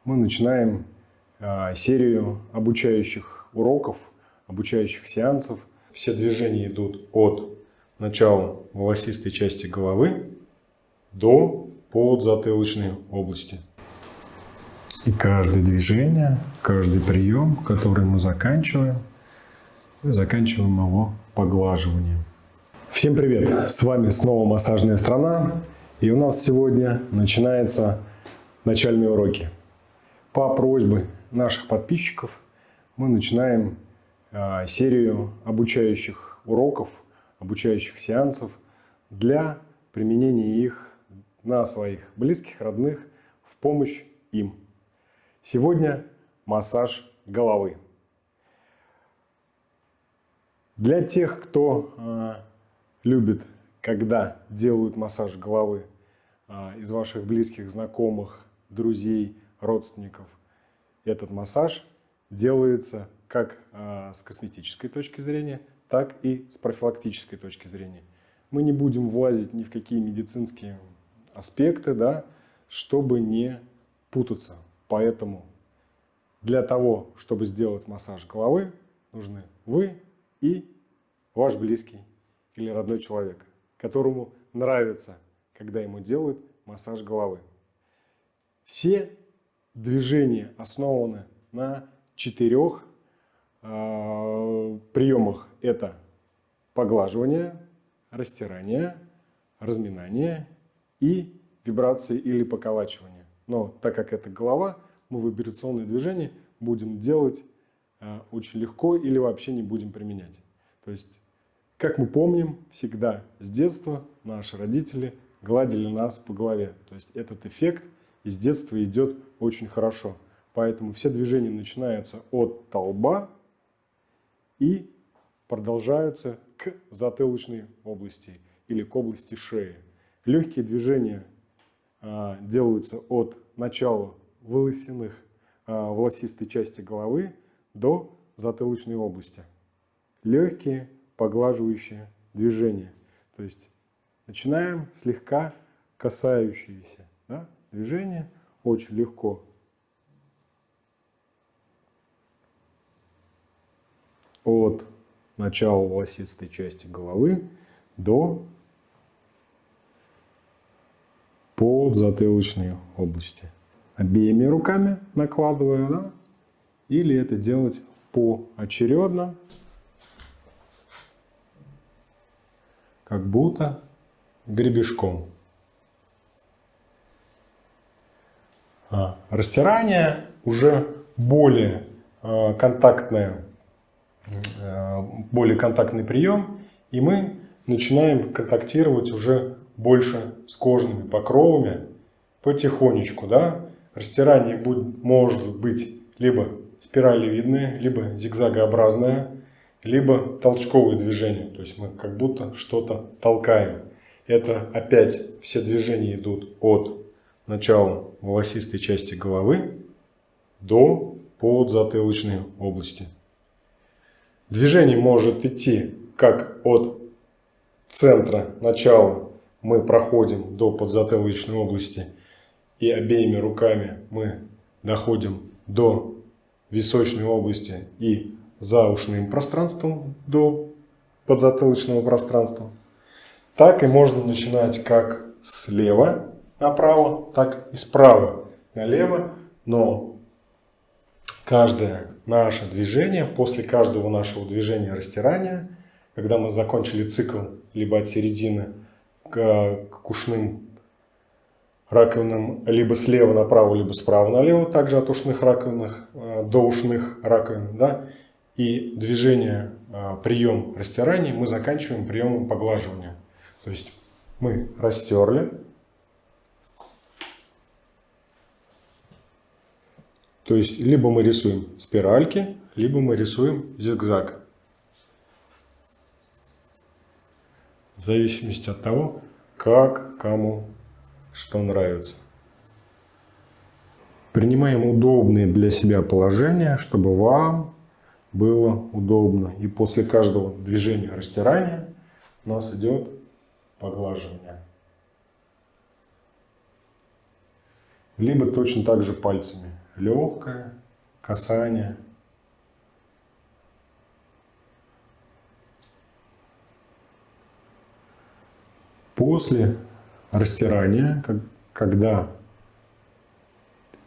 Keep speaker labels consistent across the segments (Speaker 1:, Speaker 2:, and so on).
Speaker 1: мы начинаем серию обучающих уроков, обучающих сеансов. Все движения идут от начала волосистой части головы до подзатылочной области. И каждое движение, каждый прием, который мы заканчиваем его поглаживанием. Всем привет! С вами снова Массажная страна. И у нас сегодня начинаются начальные уроки. По просьбе наших подписчиков мы начинаем серию обучающих уроков, обучающих сеансов для применения их на своих близких, родных, в помощь им. Сегодня массаж головы. Для тех, кто любит, когда делают массаж головы из ваших близких, знакомых, друзей, родственников, этот массаж делается как с косметической точки зрения, так и с профилактической точки зрения. Мы не будем влазить ни в какие медицинские аспекты, чтобы не путаться. Поэтому для того, чтобы сделать массаж головы, нужны вы и ваш близкий или родной человек, которому нравится, когда ему делают массаж головы. Все движения основаны на 4 приемах. Это поглаживание, растирание, разминание и вибрации или поколачивание. Но так как это голова, мы вибрационные движения будем делать очень легко или вообще не будем применять. То есть, как мы помним, всегда с детства наши родители гладили нас по голове. То есть этот эффект из детства идет очень хорошо. Поэтому все движения начинаются от лба и продолжаются к затылочной области или к области шеи. Легкие движения делаются от начала волосистой части головы до затылочной области. Легкие поглаживающие движения. То есть начинаем слегка касающиеся движения, очень легко. От начала волосистой части головы до подзатылочной области. Обеими руками накладываю, или это делать поочередно, как будто гребешком. Растирание уже более контактный прием, и мы начинаем контактировать уже больше с кожными покровами потихонечку. Растирание может быть либо спиралевидное, либо зигзагообразное, либо толчковые движения. То есть мы как будто что-то толкаем. Это опять все движения идут от начала волосистой части головы до подзатылочной области. Движение может идти как от центра начала мы проходим до подзатылочной области и обеими руками мы доходим до височной области и заушным пространством до подзатылочного пространства. Так и можно начинать как слева направо, так и справа налево, но каждое наше движение, после каждого нашего движения растирания, когда мы закончили цикл либо от середины к ушным раковинам, либо слева направо, либо справа налево, также от ушных раковин до ушных раковин, и движение, прием растирания мы заканчиваем приемом поглаживания. То есть мы растерли, то есть либо мы рисуем спиральки, либо мы рисуем зигзаг. В зависимости от того, как кому что нравится. Принимаем удобные для себя положения, чтобы вам было удобно. И после каждого движения растирания у нас идет поглаживание. Либо точно так же пальцами. легкое касание. После растирания, когда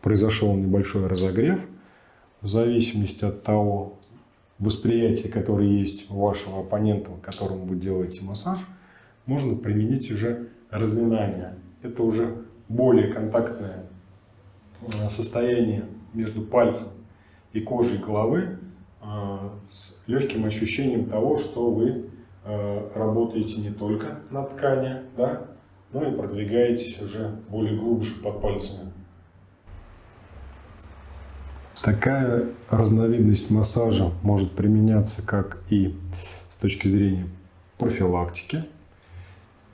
Speaker 1: произошел небольшой разогрев, в зависимости от того восприятия, которое есть у вашего оппонента, которому вы делаете массаж, можно применить уже разминание. Это уже более контактное состояние между пальцем и кожей головы с легким ощущением того, что вы работаете не только на ткани, да, но и продвигаетесь уже более глубже под пальцами. Такая разновидность массажа может применяться как и с точки зрения профилактики,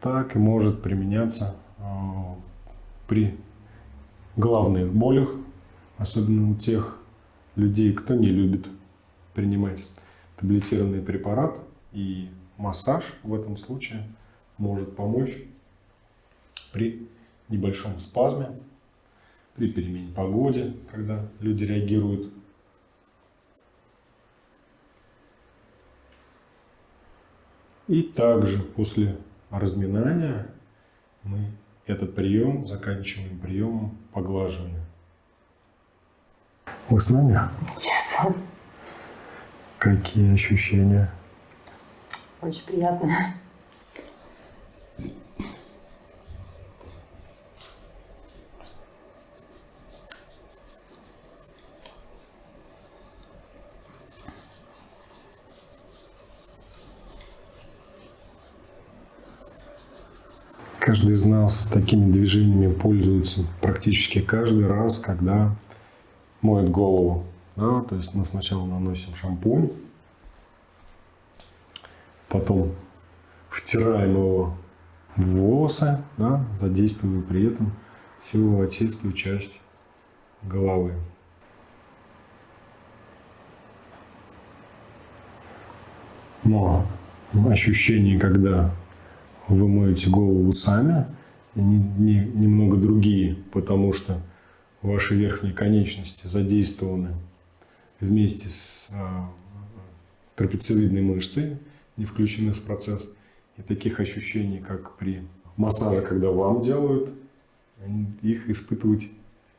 Speaker 1: так и может применяться при головных болях, особенно у тех людей, кто не любит принимать таблетированный препарат, и массаж в этом случае может помочь при небольшом спазме, при перемене погоды, когда люди реагируют. И также после разминания мы этот прием заканчиваем приемом поглаживания. Вы с нами?
Speaker 2: Yes.
Speaker 1: Какие ощущения?
Speaker 2: Очень приятно.
Speaker 1: Каждый из нас такими движениями пользуется практически каждый раз, когда моет голову. Да? То есть мы сначала наносим шампунь, потом втираем его в волосы, да? Задействуя при этом всю волосистую часть головы. Но ощущение, когда вы моете голову сами, немного другие, потому что ваши верхние конечности задействованы вместе с трапециевидной мышцей, не включены в процесс. И таких ощущений, как при массаже, когда вам делают, их испытывать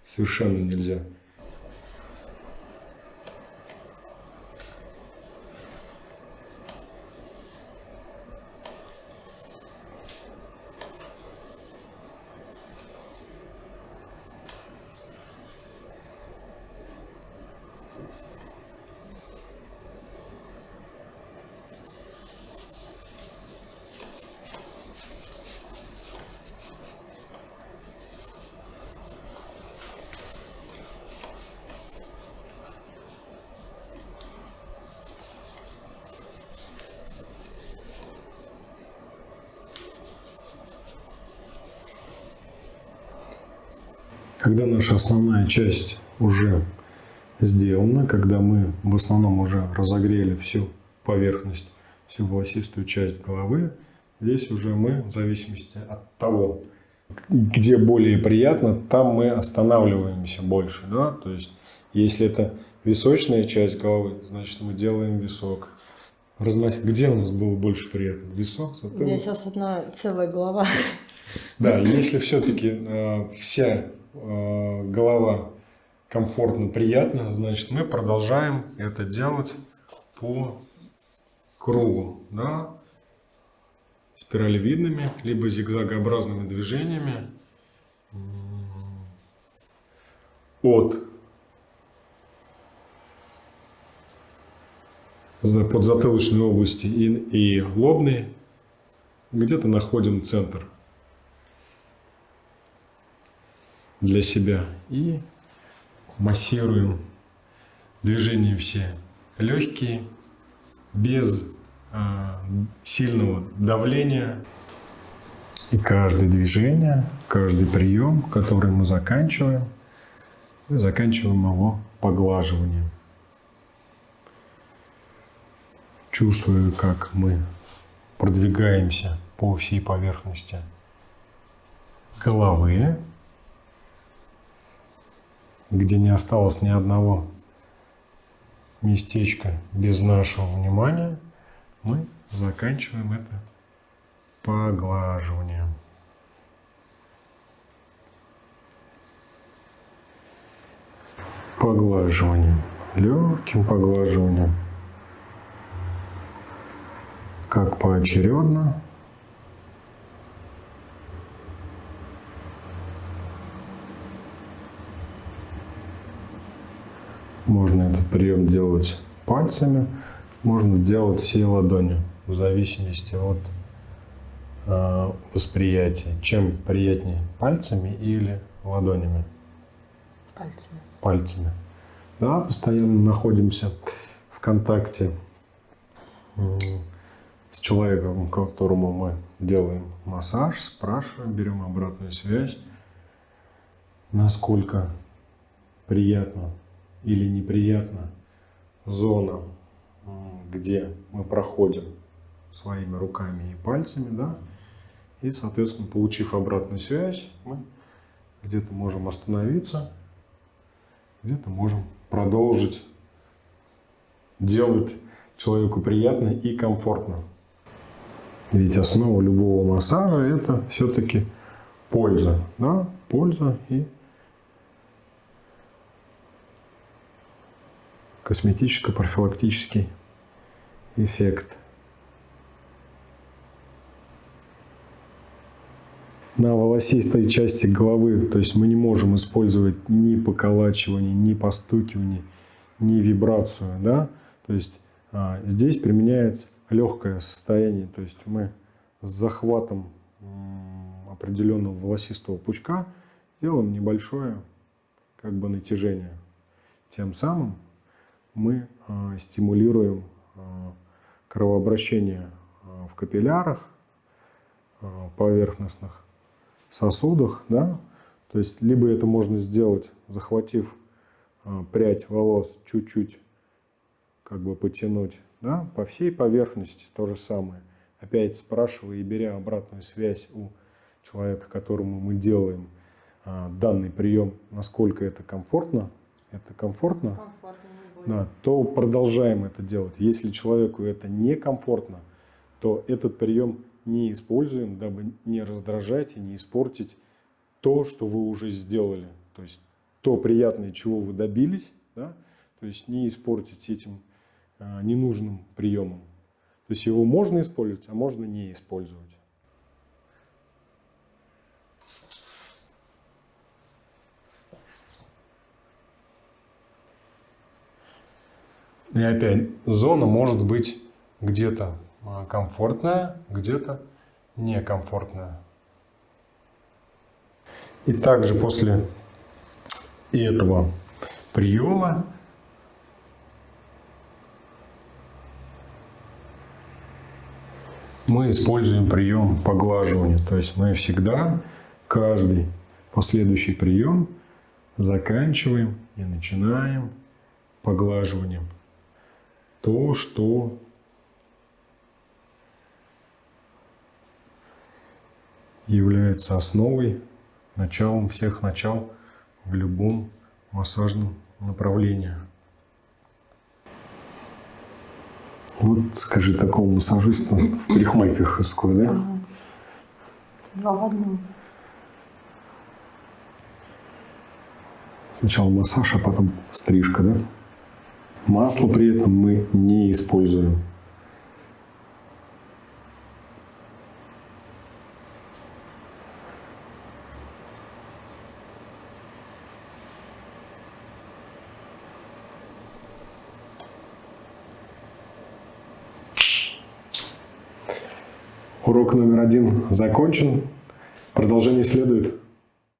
Speaker 1: совершенно нельзя. Когда наша основная часть уже сделана, когда мы в основном уже разогрели всю поверхность, всю волосистую часть головы, здесь уже мы, в зависимости от того, где более приятно, там мы останавливаемся больше. Да? То есть, если это височная часть головы, значит, мы делаем висок. Где у нас было больше приятно? Висок, затылок?
Speaker 2: У меня сейчас одна целая голова.
Speaker 1: Да, если все-таки вся голова комфортно, приятно, значит, мы продолжаем это делать по кругу, да, спиралевидными, либо зигзагообразными движениями от подзатылочной области и лобной, где-то находим центр для себя и массируем движения все легкие, без сильного давления. И каждое движение, каждый прием, который мы заканчиваем его поглаживанием. Чувствую, как мы продвигаемся по всей поверхности головы. где не осталось ни одного местечка без нашего внимания, мы заканчиваем это поглаживанием. Поглаживанием, легким поглаживанием, как поочередно. Можно этот прием делать пальцами, можно делать всей ладонью, в зависимости от восприятия. Чем приятнее, пальцами или ладонями?
Speaker 2: Пальцами.
Speaker 1: Пальцами. Да, постоянно находимся в контакте с человеком, которому мы делаем массаж, спрашиваем, берем обратную связь, насколько приятно или неприятна зона, где мы проходим своими руками и пальцами, да, и, соответственно, получив обратную связь, мы где-то можем остановиться, где-то можем продолжить делать человеку приятно и комфортно. Ведь основа любого массажа – это все-таки польза, да, польза и косметическо-профилактический эффект. На волосистой части головы, то есть мы не можем использовать ни поколачивание, ни постукивание, ни вибрацию, да, то есть здесь применяется легкое состояние, то есть мы с захватом определенного волосистого пучка делаем небольшое как бы натяжение. Тем самым мы стимулируем кровообращение в капиллярах, поверхностных сосудах, да, то есть либо это можно сделать, захватив прядь волос, чуть-чуть как бы потянуть, да, по всей поверхности то же самое. Опять спрашивая и беря обратную связь у человека, которому мы делаем данный прием, насколько это комфортно, да, то продолжаем это делать. Если человеку это некомфортно, то этот прием не используем, дабы не раздражать и не испортить то, что вы уже сделали. То есть то приятное, чего вы добились, да, то есть не испортить этим ненужным приемом. То есть его можно использовать, а можно не использовать. И опять, зона может быть где-то комфортная, где-то некомфортная. И также после этого приема мы используем прием поглаживания. То есть мы всегда каждый последующий прием заканчиваем и начинаем поглаживанием. То, что является основой, началом всех начал в любом массажном направлении. Вот скажи такому массажисту в парикмахерскую, да?
Speaker 2: Два в одном.
Speaker 1: Сначала массаж, а потом стрижка, да? Масло при этом мы не используем. Урок номер 1 закончен. Продолжение следует.